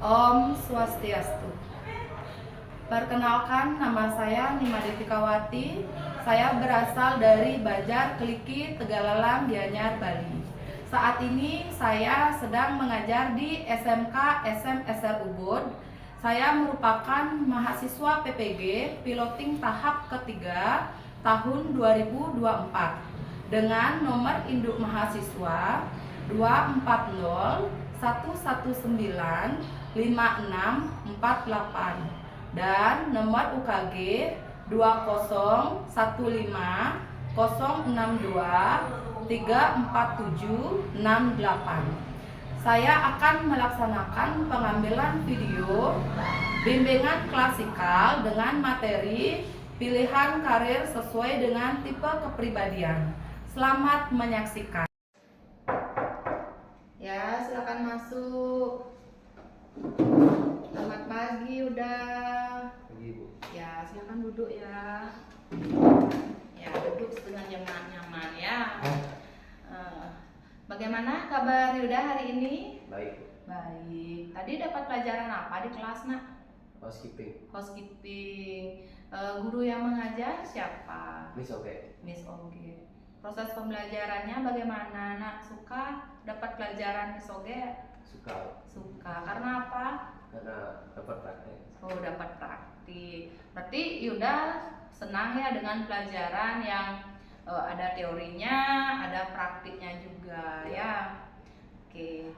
Om Swastiastu. Perkenalkan, nama saya Nimade Tikawati. Saya berasal dari Bajar, Keliki, Tegalalang, Gianyar, Bali. Saat ini saya sedang mengajar di SMK SMSR Ubud. Saya merupakan mahasiswa PPG Piloting tahap ketiga tahun 2024 dengan nomor induk mahasiswa 240 119 5648 dan nomor UKG 2015 062 34768. Saya akan melaksanakan pengambilan video bimbingan klasikal dengan materi pilihan karir sesuai dengan tipe kepribadian. Selamat menyaksikan. Ya, silakan masuk. Selamat pagi, udah. Pagi, Bu. Ya, silakan duduk ya. Ya, duduk dengan nyaman ya. Bagaimana kabar Yuda hari ini? Baik, Bu. Baik. Tadi dapat pelajaran apa di kelas, Nak? Housekeeping. Housekeeping. Guru yang mengajar siapa? Miss Oke. Miss Oge. Proses pembelajarannya bagaimana, Nak? Suka dapat pelajaran Miss Oge? Suka. Suka. Karena apa? Karena dapat praktek. Oh, dapat praktik. Berarti Yuda senang ya dengan pelajaran yang ada teorinya, ada praktiknya juga ya. Oke.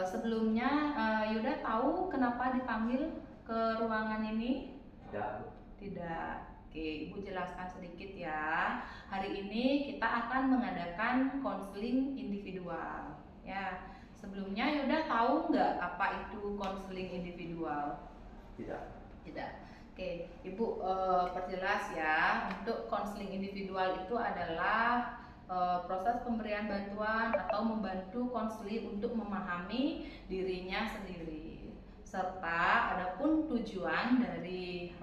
Sebelumnya Yuda tahu kenapa dipanggil ke ruangan ini? Tidak, Bu. Tidak. Oke, Ibu jelaskan sedikit ya. Hari ini kita akan mengadakan konseling individual. Ya, sebelumnya Yuda tahu nggak apa itu konseling individual? Tidak. Tidak. Oke, Ibu perjelas ya. Untuk konseling individual itu adalah proses pemberian bantuan atau membantu konseli untuk memahami dirinya sendiri. Serta adapun tujuan dari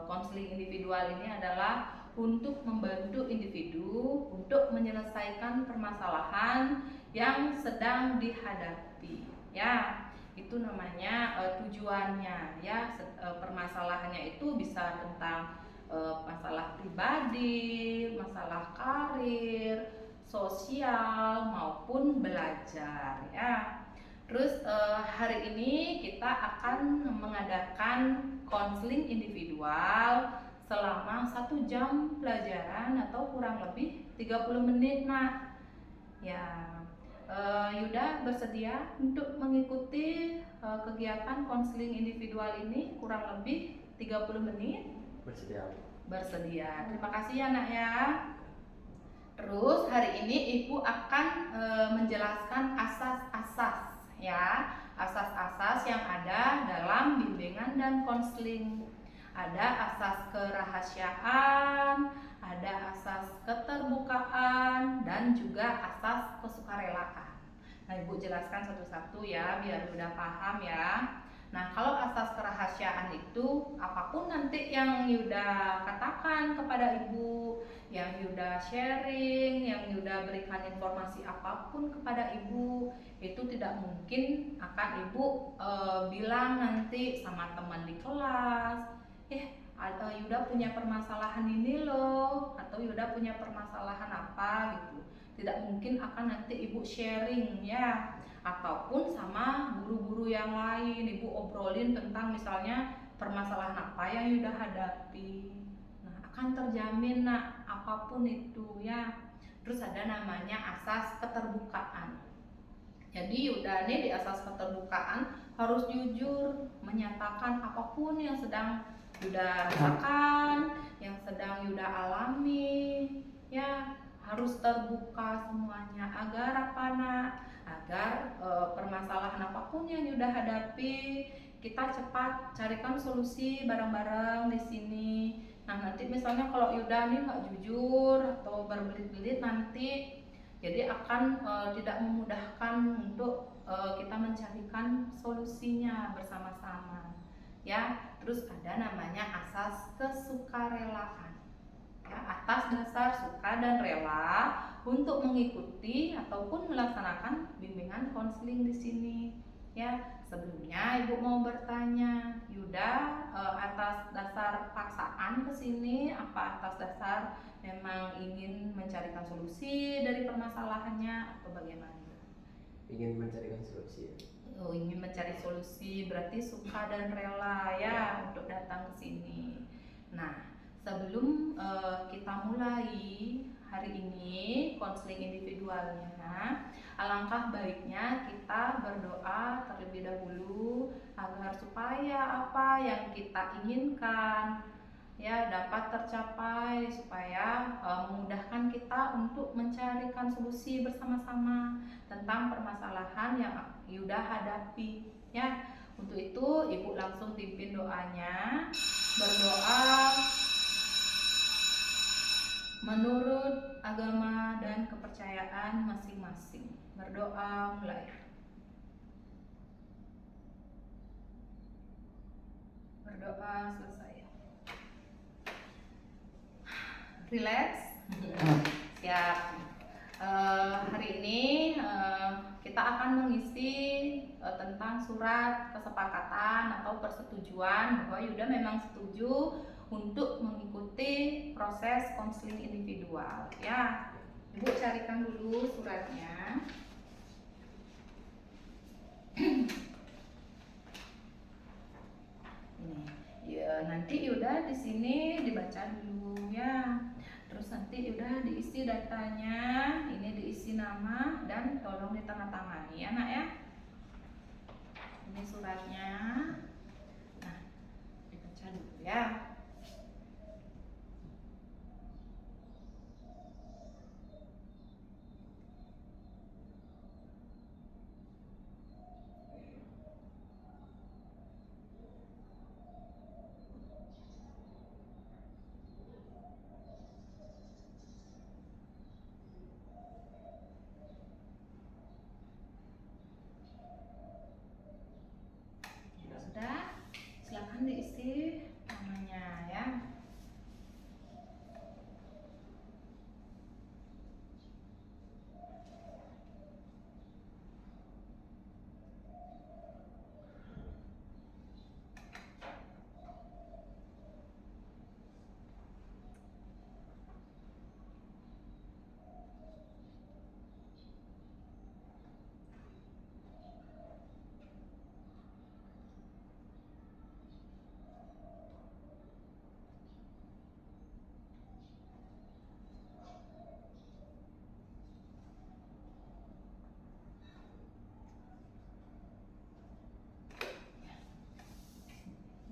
konseling individual ini adalah untuk membantu individu untuk menyelesaikan permasalahan yang sedang dihadapi. Ya, itu namanya tujuannya ya. Permasalahannya itu bisa tentang masalah pribadi, masalah karir, sosial maupun belajar ya. Terus hari ini kita akan mengadakan konseling individual selama 1 jam pelajaran atau kurang lebih 30 menit, Nak. Ya, Yuda bersedia untuk mengikuti kegiatan konseling individual ini kurang lebih 30 menit? Bersedia, Bu. Bersedia. Terima kasih ya, Nak ya. Terus hari ini Ibu akan menjelaskan asas-asas ya, asas-asas yang ada dalam bimbingan dan konseling. Ada asas kerahasiaan, ada asas keterbukaan, dan juga asas kesukarelaan. Nah, Ibu jelaskan satu-satu ya biar udah paham ya. Nah, kalau asas kerahasiaan itu apapun nanti yang Yuda katakan kepada Ibu, yang Yuda sharing, yang Yuda berikan informasi apapun kepada Ibu, itu tidak mungkin akan Ibu bilang nanti sama teman di kelas, atau Yuda punya permasalahan ini loh, atau Yuda punya permasalahan apa gitu. Tidak mungkin akan nanti Ibu sharing ya, ataupun sama guru-guru yang lain Ibu obrolin tentang misalnya permasalahan apa yang Yuda hadapi. Nah, akan terjamin, Nak, apapun itu ya. Terus ada namanya asas keterbukaan. Jadi Yuda nih di asas keterbukaan harus jujur menyatakan apapun yang sedang Yuda rasakan, yang sedang Yuda alami ya, harus terbuka semuanya. Agar apa, Nak? Agar permasalahan apapun yang Yuda hadapi, kita cepat carikan solusi bareng-bareng di sini. Nah, nanti misalnya kalau Yuda nih nggak jujur atau berbelit-belit nanti jadi akan tidak memudahkan untuk kita mencarikan solusinya bersama-sama. Ya, terus ada namanya asas kesukarelaan. Ya, atas dasar suka dan rela untuk mengikuti ataupun melaksanakan bimbingan konseling di sini. Ya, Sebelumnya Ibu mau bertanya, Yuda, atas dasar paksaan ke sini, apa atas dasar memang ingin mencarikan solusi dari permasalahannya atau bagaimana? Ingin mencarikan solusi ya. Oh, ingin mencari solusi, berarti suka dan rela ya untuk datang ke sini. Nah, sebelum kita mulai hari ini konseling individualnya, alangkah baiknya kita berdoa terlebih dahulu agar supaya apa yang kita inginkan ya dapat tercapai, supaya memudahkan kita untuk mencarikan solusi bersama-sama tentang permasalahan yang Yuda hadapi ya. Untuk itu Ibu langsung pimpin doanya, berdoa menurut agama dan kepercayaan masing-masing. Berdoa mulai. Berdoa selesai. Relax. Siap. Hari ini kita akan mengisi tentang surat kesepakatan atau persetujuan bahwa Yuda memang setuju untuk mengikuti proses konseling individual ya. Ibu carikan dulu suratnya. Ini ya, nanti Yuda di sini dibaca dulu ya. Terus nanti udah diisi datanya, ini diisi nama dan tolong ditandatangani ya nak ya. Ini suratnya. Nah, dibaca dulu ya. Sudah, silakan diisi namanya ya.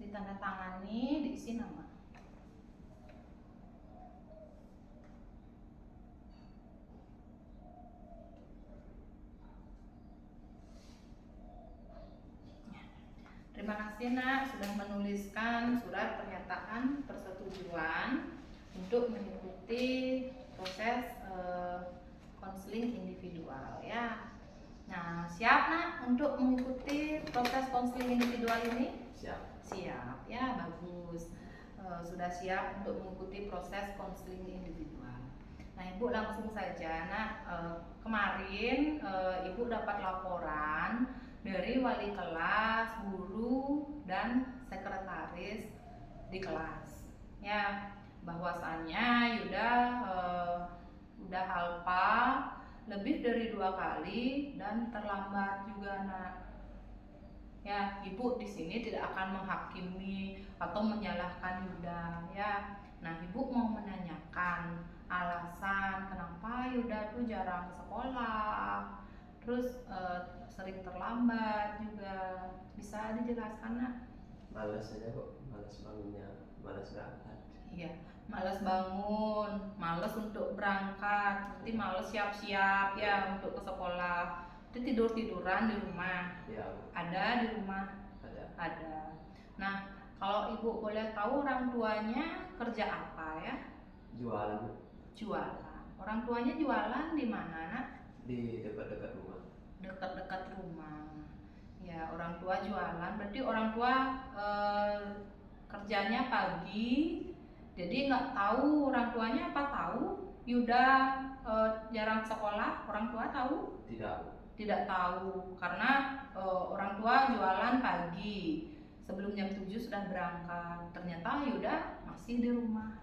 Ditandatangani, diisi nama. Terima kasih nak sudah menuliskan surat pernyataan persetujuan untuk mengikuti proses konseling individual ya. Nah, siap nak untuk mengikuti proses konseling individual ini? Siap. Siap ya, bagus. Sudah siap untuk mengikuti proses konseling individual. Nah, Ibu langsung saja nak, kemarin Ibu dapat laporan dari wali kelas, guru, dan sekretaris di kelas ya, bahwasannya Yuda udah alfa lebih dari 2 kali dan terlambat juga nak ya. Ibu di sini tidak akan menghakimi atau menyalahkan Yuda ya. Nah, Ibu mau menanyakan alasan kenapa Yuda tuh jarang ke sekolah, terus sering terlambat juga, bisa dijelaskan nak? Malas aja kok, malas bangunnya, malas berangkat. Iya, malas bangun, malas untuk berangkat, nanti malas siap-siap ya untuk ke sekolah. Itu tidur-tiduran di rumah. Ya, Ada di rumah? ada. Ada. Nah, kalau Ibu boleh tahu orang tuanya kerja apa ya? Jualan Jualan. Orang tuanya jualan di mana nak? di dekat-dekat rumah. Dekat-dekat rumah. Ya, orang tua jualan, berarti orang tua kerjanya pagi, jadi nggak tahu orang tuanya apa tahu Yuda jarang sekolah. Orang tua tahu? Tidak. tidak tahu karena orang tua jualan pagi, sebelum jam 7 sudah berangkat. Ternyata Yuda masih di rumah.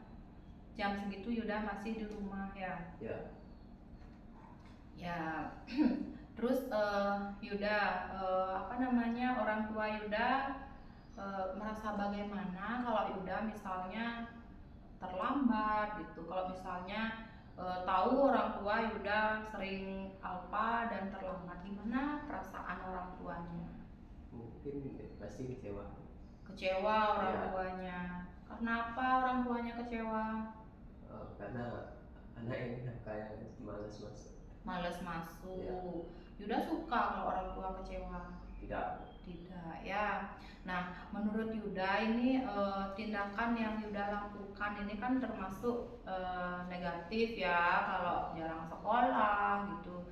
Jam segitu Yuda masih di rumah ya. Ya. Ya. Terus Yuda orang tua Yuda merasa bagaimana kalau Yuda misalnya terlambat gitu. Kalau misalnya tahu orang tua Yuda sering alpa dan terlambat, gimana perasaan orang tuanya? Mungkin pasti kecewa. Kecewa orang Ya. tuanya. Kenapa orang tuanya kecewa? Karena anak ini kayak malas masuk. Males masuk. Ya. Yuda suka kalau orang tua kecewa? Tidak. Tidak ya. Nah, menurut Yuda ini tindakan yang Yuda lakukan ini kan termasuk negatif ya. Kalau jarang sekolah gitu,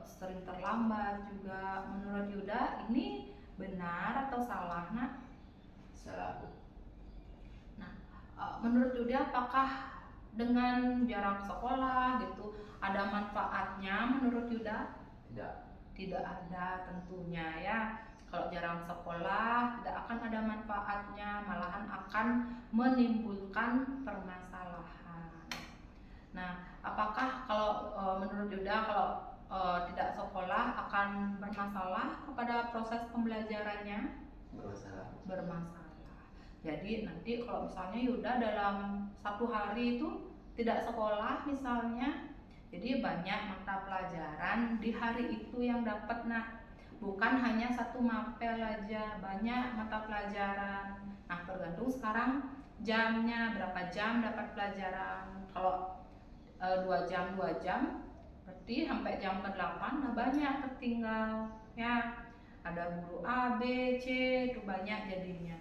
sering terlambat juga. Menurut Yuda ini benar atau salah, Nak? Salah. Nah, menurut Yuda apakah dengan jarang sekolah gitu ada manfaatnya menurut Yuda? Tidak. Tidak ada tentunya ya. Kalau jarang sekolah tidak akan ada manfaatnya, malahan akan menimbulkan permasalahan. Nah, apakah kalau menurut Yuda kalau tidak sekolah akan bermasalah kepada proses pembelajarannya? Bermasalah. Jadi nanti kalau misalnya Yuda dalam satu hari itu tidak sekolah misalnya, jadi banyak mata pelajaran di hari itu yang dapat, Nak. Bukan hanya satu mapel aja, banyak mata pelajaran. Nah, tergantung sekarang jamnya, berapa jam dapat pelajaran. Kalau 2 jam berarti sampai jam ke-8 udah banyak tertinggal ya. Ada guru A, B, C, itu banyak jadinya.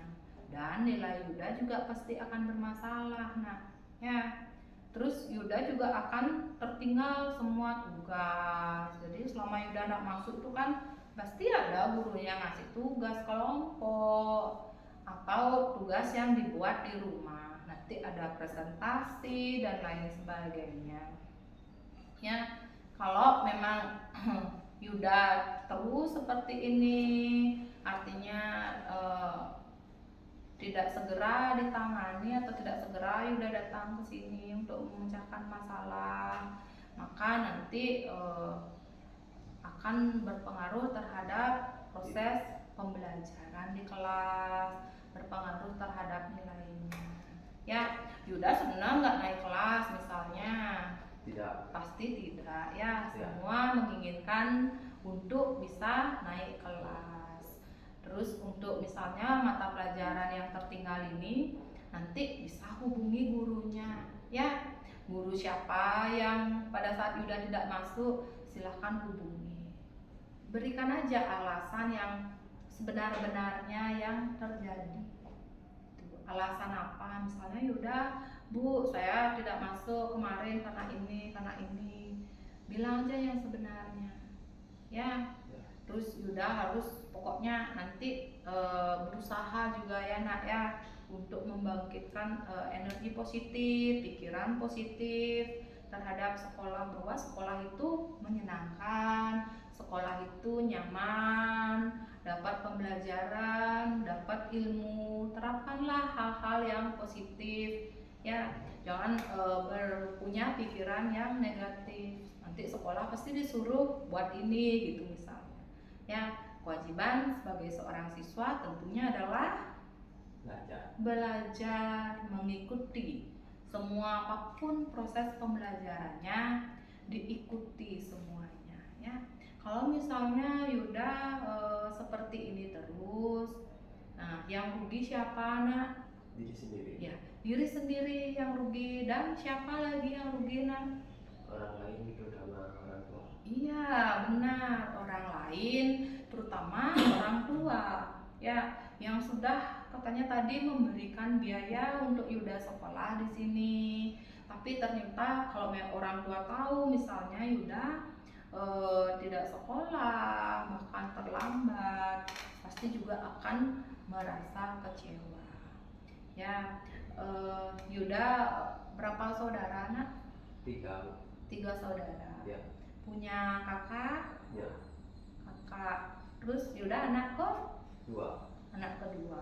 Dan nilai Yuda juga pasti akan bermasalah, nah ya. Terus Yuda juga akan tertinggal semua tugas. Jadi selama Yuda nak masuk itu kan pasti ada gurunya ngasih tugas kelompok atau tugas yang dibuat di rumah. Nanti ada presentasi dan lain sebagainya. Ya, kalau memang Yuda terus seperti ini, artinya tidak segera ditangani atau tidak segera Yuda datang ke sini untuk memecahkan masalah, maka nanti akan berpengaruh terhadap proses pembelajaran di kelas, berpengaruh terhadap nilainya. Ya, Yuda sebenarnya nggak naik kelas misalnya. Tidak. Pasti tidak ya. Semua menginginkan untuk bisa naik kelas. Terus untuk misalnya mata pelajaran yang tertinggal ini nanti bisa hubungi gurunya ya. Guru siapa yang pada saat Yuda tidak masuk, silahkan hubungi. Berikan aja alasan yang sebenar-benarnya yang terjadi. Alasan apa? Misalnya Yuda, Bu, saya tidak masuk kemarin karena ini. Bilang aja yang sebenarnya ya. Terus Yuda harus pokoknya nanti berusaha juga ya, Nak ya, untuk membangkitkan energi positif, pikiran positif terhadap sekolah, bahwa sekolah itu menyenangkan, sekolah itu nyaman, dapat pembelajaran, dapat ilmu. Terapkanlah hal-hal yang positif ya, jangan punya pikiran yang negatif. Nanti sekolah pasti disuruh buat ini gitu misalnya ya. Kewajiban sebagai seorang siswa tentunya adalah belajar, mengikuti semua apapun proses pembelajarannya, diikuti semuanya ya. Kalau misalnya Yuda seperti ini terus, nah yang rugi siapa, Nak? Diri sendiri. Ya, diri sendiri yang rugi. Dan siapa lagi yang rugi, Nak? Orang lain, terutama orang tua. Iya, benar, orang lain, terutama orang tua ya, yang sudah katanya tadi memberikan biaya untuk Yuda sekolah di sini. Tapi ternyata kalau orang tua tahu misalnya Yuda tidak sekolah, bahkan terlambat, pasti juga akan merasa kecewa ya. Yuda berapa saudara, Nak? 3. 3 saudara. Ya. Punya kakak? Ya. Kakak. Terus Yuda anak Dua. anak kedua.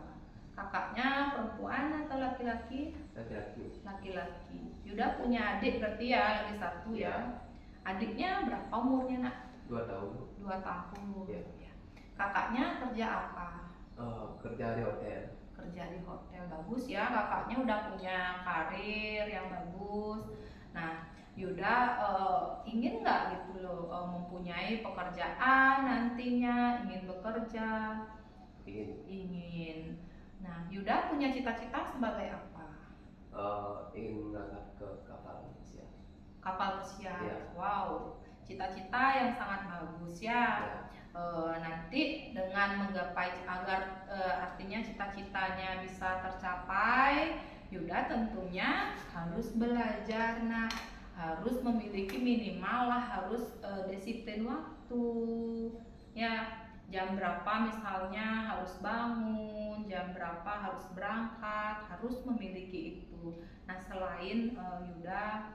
Kakaknya perempuan atau laki-laki? Laki-laki. Laki-laki. Yuda punya adik berarti ya, lagi satu ya. Adiknya berapa umurnya nak? 2 tahun. 2 tahun. Ya. Kakaknya kerja apa? Kerja di hotel. Kerja di hotel. Bagus ya, kakaknya udah punya karir yang bagus. Nah, Yuda ingin nggak gitu loh mempunyai pekerjaan nantinya, ingin bekerja? Ingin. Nah, Yuda punya cita-cita sebagai apa? Ingin mengangkat ke kapal pesiar. Kapal pesiar. Ya. Wow, cita-cita yang sangat bagus ya. Nanti dengan menggapai agar artinya cita-citanya bisa tercapai, Yuda tentunya harus belajar, nah harus memiliki minimal lah harus disiplin waktu ya. Jam berapa misalnya harus bangun, jam berapa harus berangkat, harus memiliki itu. Nah selain Yuda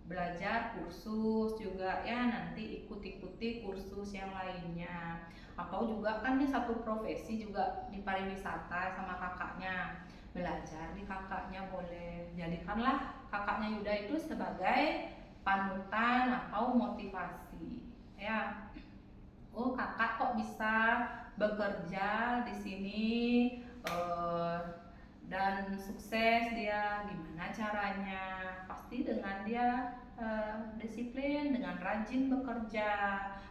belajar kursus juga ya, nanti ikuti kursus yang lainnya. Atau juga kan ini satu profesi juga di pariwisata sama kakaknya, belajar di kakaknya boleh. Jadikanlah kakaknya Yuda itu sebagai panutan atau motivasi ya. Oh kakak kok bisa bekerja di sini dan sukses, dia gimana caranya? Pasti dengan dia disiplin, dengan rajin bekerja,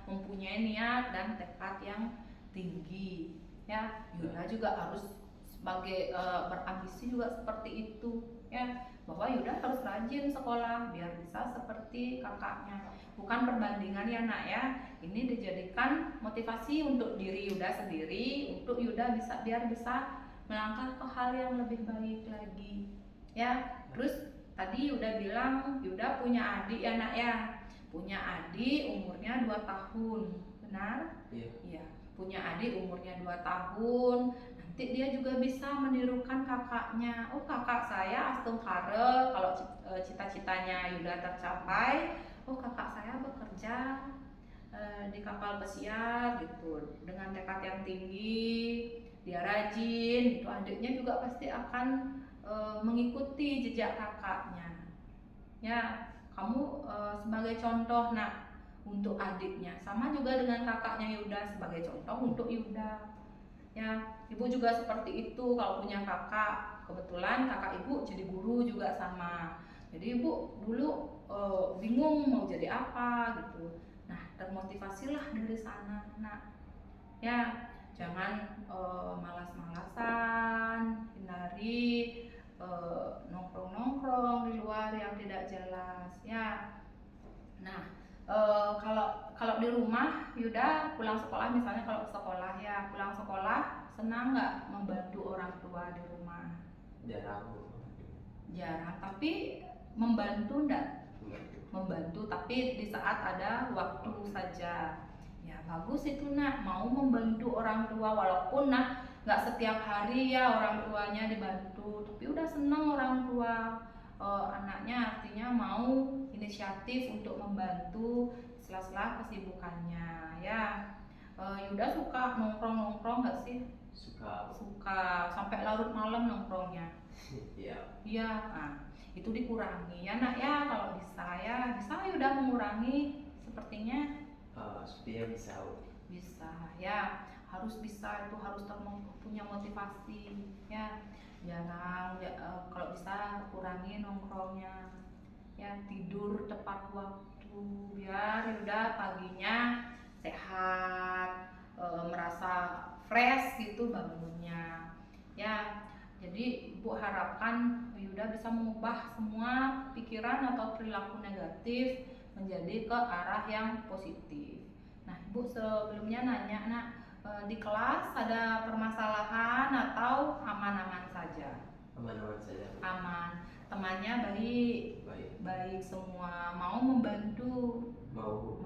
mempunyai niat dan tekad yang tinggi ya. Yuda juga harus sebagai berambisi juga seperti itu ya, bahwa Yuda harus rajin sekolah biar bisa seperti kakaknya. Bukan perbandingan ya nak ya, ini dijadikan motivasi untuk diri Yuda sendiri, untuk Yuda biar bisa melangkah ke hal yang lebih baik lagi ya. Terus tadi Yuda bilang Yuda punya adik ya nak ya, punya adik umurnya 2 tahun, benar? Iya. Punya adik umurnya 2 tahun, nanti dia juga bisa menirukan kakaknya. Oh kakak saya astungkare, kalau cita-citanya Yuda tercapai, oh kakak saya bekerja di kapal pesiar gitu, dengan tekad yang tinggi, dia rajin gitu, adiknya juga pasti akan mengikuti jejak kakaknya ya. Kamu sebagai contoh nak untuk adiknya, sama juga dengan kakaknya Yuda sebagai contoh untuk Yuda ya. Ibu juga seperti itu, kalau punya kakak, kebetulan kakak ibu jadi guru juga sama, jadi ibu dulu bingung mau jadi apa gitu. Nah termotivasilah dari sana nak ya. Jangan malas-malasan, hindari nongkrong-nongkrong di luar yang tidak jelas ya. Nah kalau di rumah Yuda pulang sekolah, misalnya kalau sekolah ya, pulang sekolah senang nggak membantu orang tua di rumah? Jarang, tapi membantu enggak? Membantu, tapi di saat ada waktu saja ya. Bagus itu nak, mau membantu orang tua, walaupun nak nggak setiap hari ya orang tuanya dibantu, tapi udah senang orang tua anaknya artinya mau inisiatif untuk membantu sela-sela kesibukannya ya. Yuda suka nongkrong nggak sih? Suka sampai larut malam nongkrongnya. Iya. Nah itu dikurangi ya nak ya, kalau bisa ya. Bisa Yuda mengurangi sepertinya? Sepertinya bisa ya, harus bisa, itu harus punya motivasi ya. Jarang kalau bisa kurangi nongkrongnya ya. Tidur tepat waktu biar Yuda paginya sehat, merasa fresh gitu bangunnya ya. Jadi ibu harapkan Yuda bisa mengubah semua pikiran atau perilaku negatif menjadi ke arah yang positif. Nah ibu sebelumnya nanya nak, di kelas ada permasalahan atau aman-aman saja? Aman-aman saja. Aman. Temannya baik semua, mau membantu? Mau.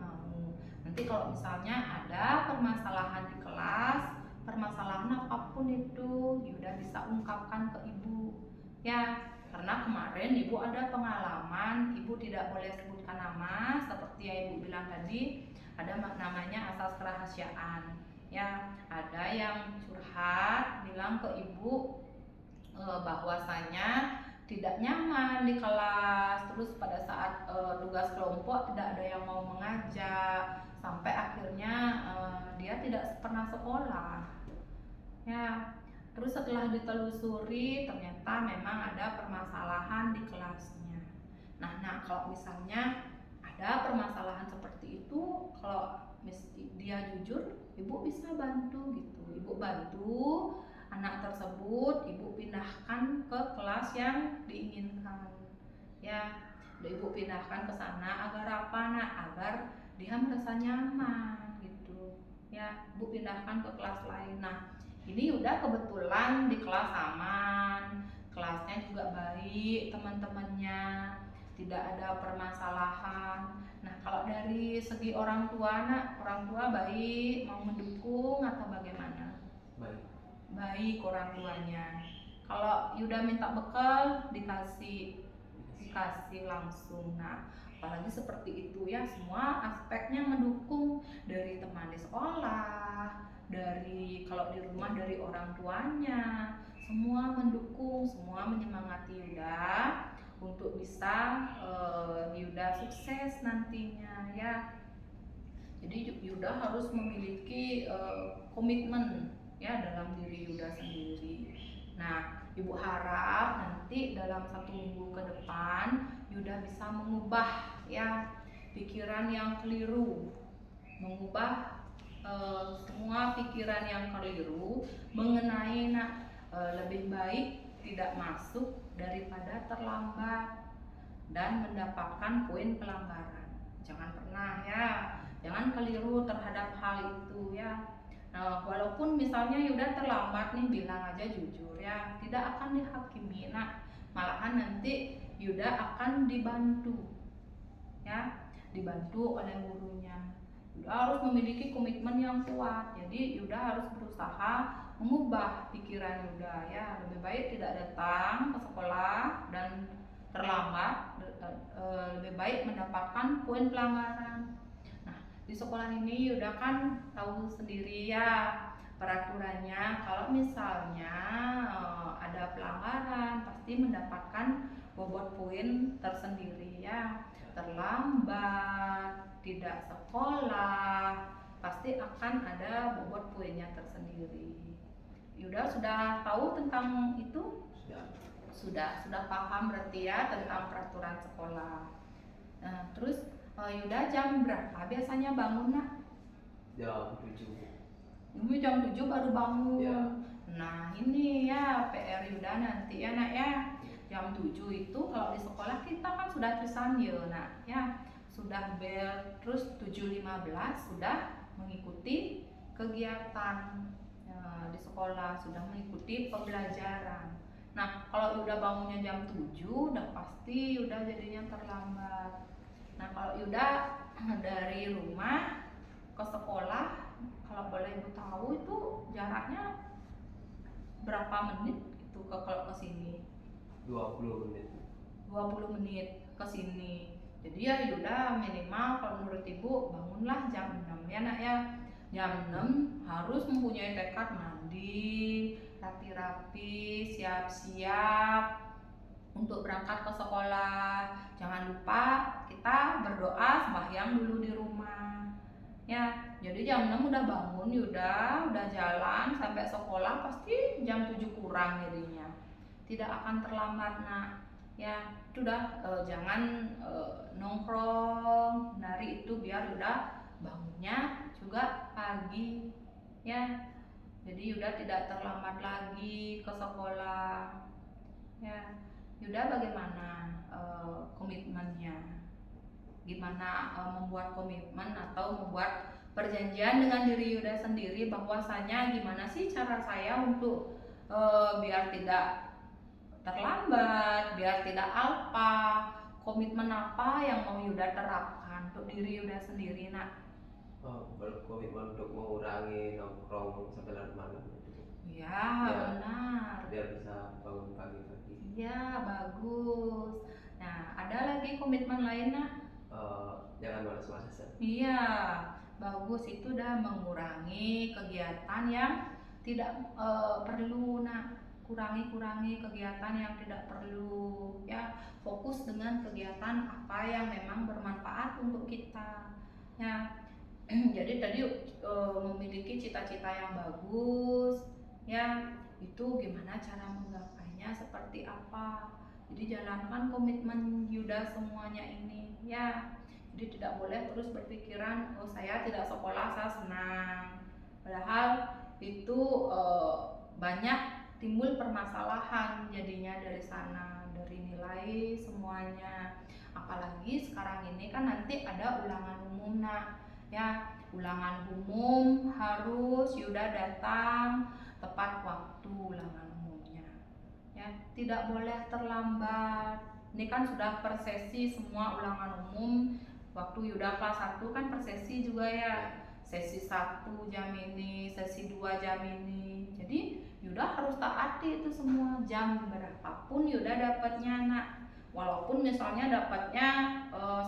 Nanti kalau misalnya ada permasalahan di kelas, permasalahan apapun itu, Yuda bisa ungkapkan ke ibu ya. Karena kemarin ibu ada pengalaman, ibu tidak boleh sebutkan nama seperti yang ibu bilang tadi. ada namanya asas kerahasiaan. Ya, ada yang curhat bilang ke ibu bahwasanya tidak nyaman di kelas, terus pada saat tugas kelompok tidak ada yang mau mengajak, sampai akhirnya dia tidak pernah sekolah. Ya, terus setelah ditelusuri ternyata memang ada permasalahan di kelasnya. Nah, kalau misalnya ada permasalahan seperti itu, kalau dia jujur, ibu bisa bantu gitu. Ibu bantu anak tersebut, ibu pindahkan ke kelas yang diinginkan. Ya, ibu pindahkan ke sana agar apa, nak? Agar dia merasa nyaman gitu. Ya, ibu pindahkan ke kelas lain. Nah, ini udah kebetulan di kelas aman, kelasnya juga baik, teman-temannya tidak ada permasalahan. Nah, kalau dari segi orang tua, nak, orang tua baik, mau mendukung atau bagaimana? Baik. Baik orang tuanya. Kalau Yuda minta bekal dikasih langsung. Nah, apalagi seperti itu ya, semua aspeknya mendukung, dari teman di sekolah, dari kalau di rumah dari orang tuanya, semua mendukung, semua menyemangati Yuda untuk bisa Yuda sukses nantinya ya. Jadi Yuda harus memiliki komitmen ya dalam diri Yuda sendiri. Nah, Ibu harap nanti dalam 1 minggu ke depan Yuda bisa mengubah ya pikiran yang keliru, mengubah semua pikiran yang keliru mengenai lebih baik tidak masuk daripada terlambat dan mendapatkan poin pelanggaran. Jangan pernah ya, jangan keliru terhadap hal itu ya. Nah, walaupun misalnya Yuda terlambat nih, bilang aja jujur ya, tidak akan dihakimi. Nah, malahan nanti Yuda akan dibantu ya, dibantu oleh gurunya. Yuda harus memiliki komitmen yang kuat. Jadi Yuda harus berusaha mengubah pikiran Yuda ya, lebih baik tidak datang ke sekolah dan terlambat, lebih baik mendapatkan poin pelanggaran. Nah, di sekolah ini Yuda kan tahu sendiri ya peraturannya, kalau misalnya ada pelanggaran pasti mendapatkan bobot poin tersendiri ya. Terlambat, tidak sekolah, pasti akan ada bobot poinnya tersendiri. Yuda sudah tahu tentang itu? Sudah paham berarti ya tentang peraturan sekolah. Nah, terus Yuda jam berapa biasanya bangun, nak? Jam 7. Dulu jam 7 baru bangun. Ya. Nah, ini ya PR Yuda nanti ya, nak ya. Jam 7 itu kalau di sekolah kita kan sudah tulisan ya, nak ya. Sudah bel, terus 7.15 sudah mengikuti kegiatan di sekolah, sudah mengikuti pembelajaran. Nah, kalau udah bangunnya jam 7 udah pasti udah jadinya terlambat. Nah, kalau Yuda dari rumah ke sekolah, kalau boleh Ibu tahu itu jaraknya berapa menit itu kalau ke sini? 20 menit. 20 menit ke sini. Jadi ya Yuda minimal kalau menurut Ibu bangunlah jam 6 ya, nak ya. Jam 6 harus mempunyai tekad mandi, rapi-rapi, siap-siap untuk berangkat ke sekolah. Jangan lupa kita berdoa sembahyang dulu di rumah. Ya, jadi jam 6 udah bangun, udah jalan sampai sekolah pasti jam 7 kurang jadinya. Tidak akan terlambat, nak. Ya, itu udah jangan nongkrong dari itu, biar udah bangunnya juga pagi. Ya. Jadi Yuda tidak terlambat lagi ke sekolah. Ya. Yuda bagaimana komitmennya? Gimana membuat komitmen atau membuat perjanjian dengan diri Yuda sendiri bahwasanya gimana sih cara saya untuk biar tidak terlambat, biar tidak alpa, komitmen apa yang mau Yuda terapkan untuk diri Yuda sendiri, nak? Berkomitmen untuk mengurangi nongkrong sampai larut malam. Ya, benar. Biar bisa bangun pagi-pagi. Ya, bagus. Nah, ada lagi komitmen lain, nak? Jangan malas-malasan. Iya, bagus itu udah mengurangi kegiatan yang tidak perlu. Nah, kurangi kegiatan yang tidak perlu ya, fokus dengan kegiatan apa yang memang bermanfaat untuk kita ya. Jadi tadi memiliki cita-cita yang bagus ya, itu gimana cara menggapainya seperti apa. Jadi jalankan komitmen Yuda semuanya ini ya. Jadi tidak boleh terus berpikiran oh saya tidak sekolah saya senang, padahal itu banyak timbul permasalahan jadinya dari sana, dari nilai semuanya. Apalagi sekarang ini kan nanti ada ulangan umum. Nah ya, ulangan umum harus Yuda datang tepat waktu ulangan umumnya ya, tidak boleh terlambat. Ini kan sudah per sesi semua ulangan umum. Waktu Yuda kelas 1 kan per sesi juga ya, sesi 1 jam ini, sesi 2 jam ini. Jadi Yuda harus taati itu semua, jam berapapun Yuda dapatnya nak. Walaupun misalnya dapatnya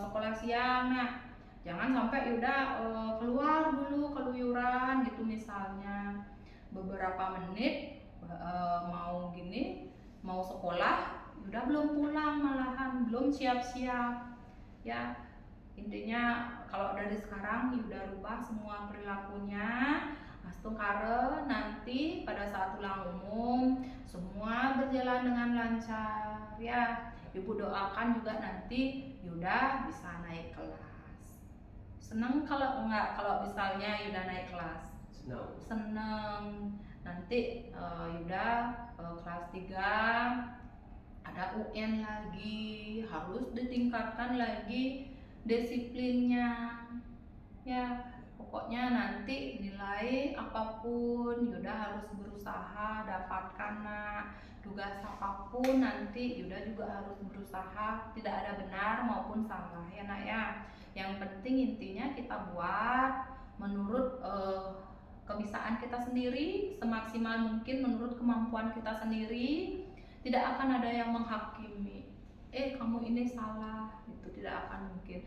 sekolah siang nak, jangan sampai Yuda keluar dulu keluyuran gitu misalnya beberapa menit mau sekolah Yuda belum pulang, malahan belum siap-siap ya. Intinya kalau dari sekarang Yuda rubah semua perilakunya astungkare, nanti pada saat ulang umum semua berjalan dengan lancar ya. Ibu doakan juga nanti Yuda bisa naik kelas. Seneng kalau misalnya Yuda naik kelas? Seneng. Nanti Yuda kelas 3 ada UN lagi, harus ditingkatkan lagi disiplinnya ya. Pokoknya nanti nilai apapun Yuda harus berusaha dapatkan nak. Tugas apapun nanti Yuda juga harus berusaha, tidak ada benar maupun salah ya nak ya. Yang penting intinya kita buat menurut kebisaan kita sendiri, semaksimal mungkin menurut kemampuan kita sendiri. Tidak akan ada yang menghakimi, kamu ini salah, itu tidak akan mungkin.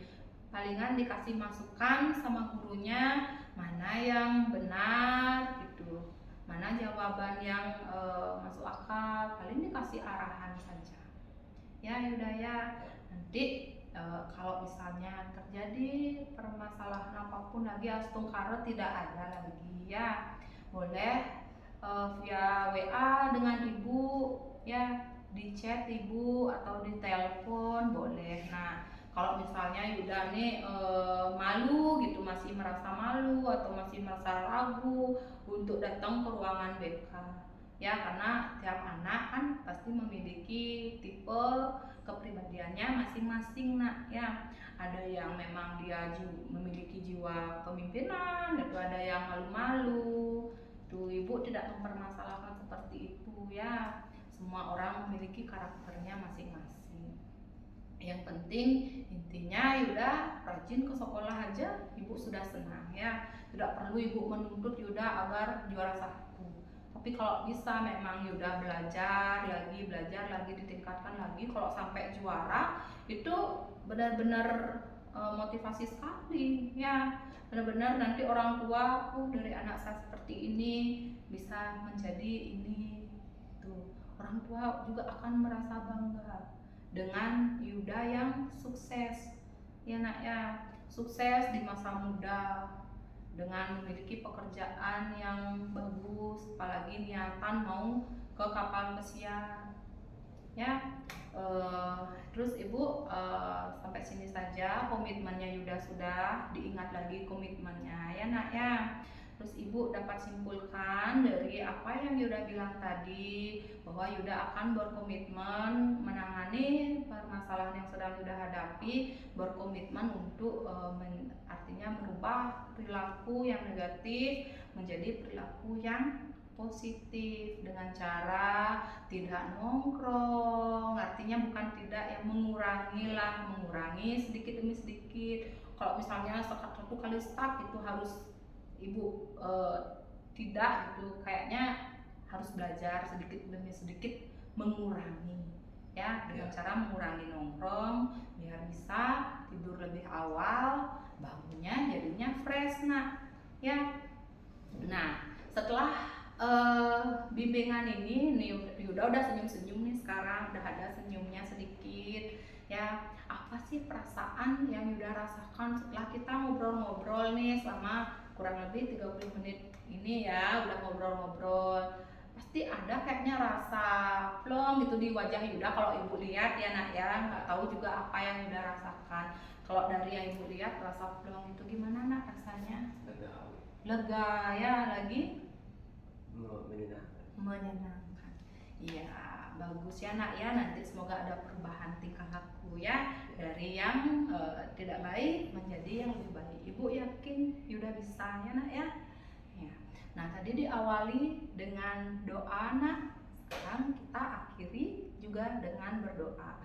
Palingan dikasih masukan sama gurunya mana yang benar gitu, mana jawaban yang masuk akal, paling dikasih arahan saja ya Yuda ya. Nanti kalau misalnya terjadi permasalahan apapun lagi astungkare tidak ada lagi ya, boleh via WA dengan ibu ya, di chat ibu atau di telepon boleh. Nah kalau misalnya Yuda nih malu gitu, masih merasa malu atau masih merasa ragu untuk datang ke ruangan BK ya, karena tiap anak kan pasti memiliki tipe kepribadiannya masing-masing nak ya. Ada yang memang dia memiliki jiwa kepemimpinan, itu ada yang malu-malu. Tuh ibu tidak mempermasalahkan seperti itu ya. Semua orang memiliki karakternya masing-masing. Yang penting intinya Yuda rajin ke sekolah aja ibu sudah senang ya. Tidak perlu ibu menuntut Yuda agar juara 1. Tapi kalau bisa memang Yuda belajar lagi ditingkatkan lagi. Kalau sampai juara itu benar-benar motivasi sekali ya. Benar-benar nanti orang tua dari anak saya seperti ini bisa menjadi ini tuh. Orang tua juga akan merasa bangga dengan Yuda yang sukses ya nak ya, sukses di masa muda dengan memiliki pekerjaan yang bagus, apalagi niatan mau ke kapal pesiar ya. Terus ibu sampai sini saja komitmennya Yuda, sudah diingat lagi komitmennya ya nak ya. Terus ibu dapat simpulkan dari apa yang Yuda bilang tadi, bahwa Yuda akan berkomitmen menangani permasalahan yang sedang Yuda hadapi, berkomitmen untuk artinya merubah perilaku yang negatif menjadi perilaku yang positif dengan cara tidak nongkrong. Artinya bukan tidak, yang mengurangi sedikit demi sedikit. Kalau misalnya satu kali stuck itu harus ibu tidak gitu, kayaknya harus belajar sedikit demi sedikit mengurangi ya, dengan cara mengurangi nongkrong biar bisa tidur lebih awal baunya jadinya fresh nak ya. Nah setelah bimbingan ini nih Yuda udah senyum-senyum nih sekarang, udah ada senyumnya sedikit ya. Apa sih perasaan yang Yuda rasakan setelah kita ngobrol-ngobrol nih selama kurang lebih 30 menit ini ya, udah ngobrol-ngobrol. Pasti ada kayaknya rasa plong gitu di wajah Yuda. Kalau ibu lihat ya nak ya, nggak tahu juga apa yang Yuda rasakan. Kalau dari yang ibu lihat rasa plong itu gimana nak rasanya? Lega ya, lagi menyenangkan. Iya, bagus ya nak ya. Nanti semoga ada perubahan tingkah laku ya, dari yang tidak baik menjadi yang lebih baik. Ibu yakin Yuda bisa ya nak ya. Ya. Nah tadi diawali dengan doa nak. Sekarang kita akhiri juga dengan berdoa.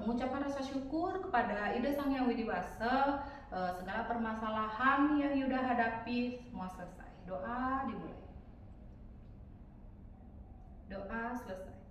Mengucapkan rasa syukur kepada Ida Sang Yang Widi Wasa. Segala permasalahan yang Yuda hadapi semua selesai. Doa dimulai. Doa selesai.